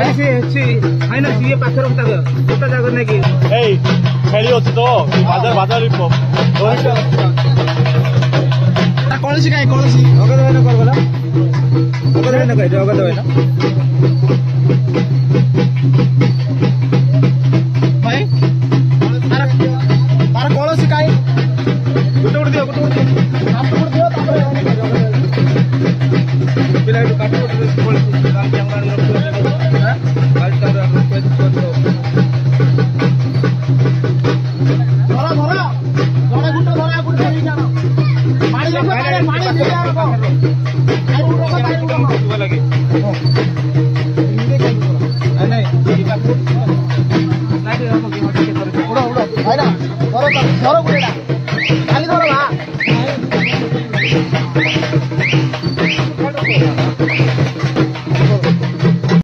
final ये पाखर गोटे जगह नहीं कि खेली अच्छी तो बाजार बाजार कौन सी कौन सी अगद भाई कर बोला अगद भाई कह अगद भाई भाई तार कौन सी कहीं गोटे दियो गोटे दियो पिला काट